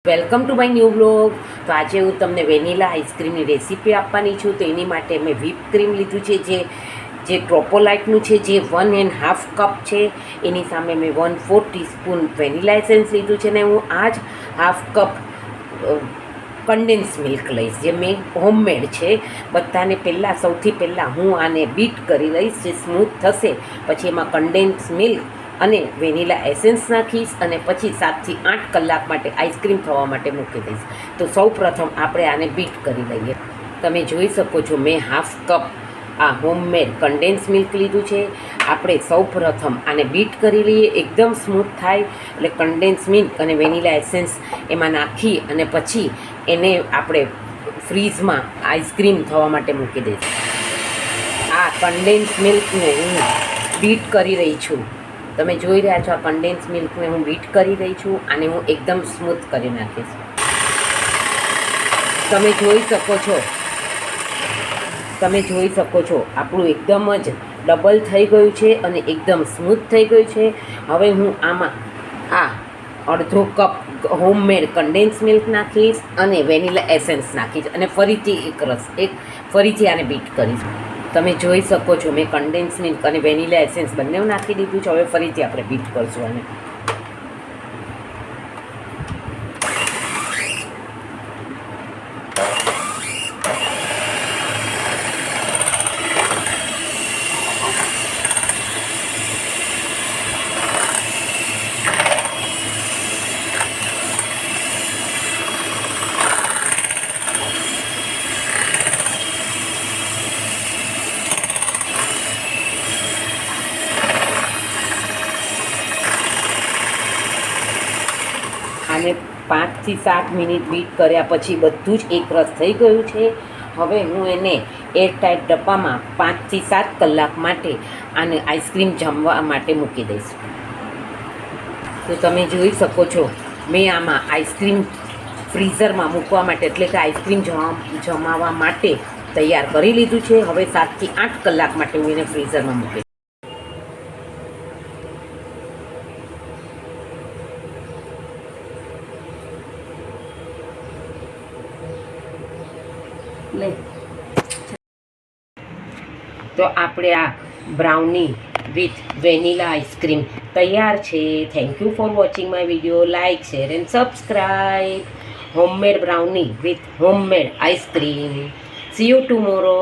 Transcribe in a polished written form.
Welcome to my new blog. તો આજે હું તમને વેનીલા આઈસ્ક્રીમની રેસીપી આપવાની છું. તો એની માટે મેં વ્હીપ ક્રીમ લીધું છે, જે ટ્રોપોલાઇટનું છે, જે 1.5 કપ છે. એની સામે મેં 1/4 ટીસ્પૂન વેનીલા એસેન્સ લીધું છે ને હું આ જ હાફ કપ કન્ડેન્સ મિલ્ક લઈશ, જે મેં હોમમેડ છે. બધાને સૌથી પહેલાં હું આને બીટ કરી લઈશ, જે સ્મૂથ થશે પછી એમાં કન્ડેન્સ મિલ્ક અને વેનીલા એસેન્સ નાખીશ અને પછી 7 થી 8 કલાક માટે આઈસ્ક્રીમ થવા માટે મૂકી દઈશ. તો સૌ પ્રથમ આપણે આને બીટ કરી લઈએ. તમે જોઈ શકો છો મેં હાફ કપ આ હોમમેડ કન્ડેન્સ મિલ્ક લીધું છે. આપણે સૌ પ્રથમ આને બીટ કરી લઈએ, એકદમ સ્મૂથ થાય એટલે કન્ડેન્સ મિલ્ક અને વેનીલા એસેન્સ એમાં નાખી અને પછી એને આપણે ફ્રીઝમાં આઈસ્ક્રીમ થવા માટે મૂકી દઈશું. આ કન્ડેન્સ મિલ્કને હું બીટ કરી રહી છું. તમે જોઈ રહ્યા છો આ કન્ડેન્સ મિલ્કને હું બીટ કરી રહી છું. આને હું એકદમ સ્મૂથ કરી નાખીશ. તમે જોઈ શકો છો આપણું એકદમ જ ડબલ થઈ ગયું છે અને એકદમ સ્મૂથ થઈ ગયું છે. હવે હું આમાં અડધો કપ હોમમેડ કન્ડેન્સ મિલ્ક નાખીશ અને વેનીલા એસેન્સ નાખીશ અને ફરીથી આને બીટ કરીશ. તમે જોઈ શકો છો મેં કન્ડેન્સ મિલ્ક અને વેનીલા એસેન્સ બંને નાખી દીધું છે. હવે ફરીથી આપણે બીટ કરશું આને. આને 5 થી 7 મિનિટ બીટ કર્યા પછી બધું જ એકરસ થઈ ગયું છે. હવે હું એને એરટાઈટ ડબ્બામાં 5 થી 7 કલાક માટે આને આઈસ્ક્રીમ જમવા માટે મૂકી દઈશ. તો તમે જોઈ શકો છો મેં આમાં આઈસ્ક્રીમ ફ્રીઝરમાં મૂકવા માટે એટલે કે આઈસ્ક્રીમ જમાવવા માટે તૈયાર કરી લીધું છે. હવે 7 થી 8 કલાક માટે હું એને ફ્રીઝરમાં મૂકીશ. તો આપણે આ બ્રાઉની વિથ વેનીલા આઈસ્ક્રીમ તૈયાર છે. Thank you for watching my video. Like, share and subscribe. Homemade brownie with homemade ice cream. C you tomorrow.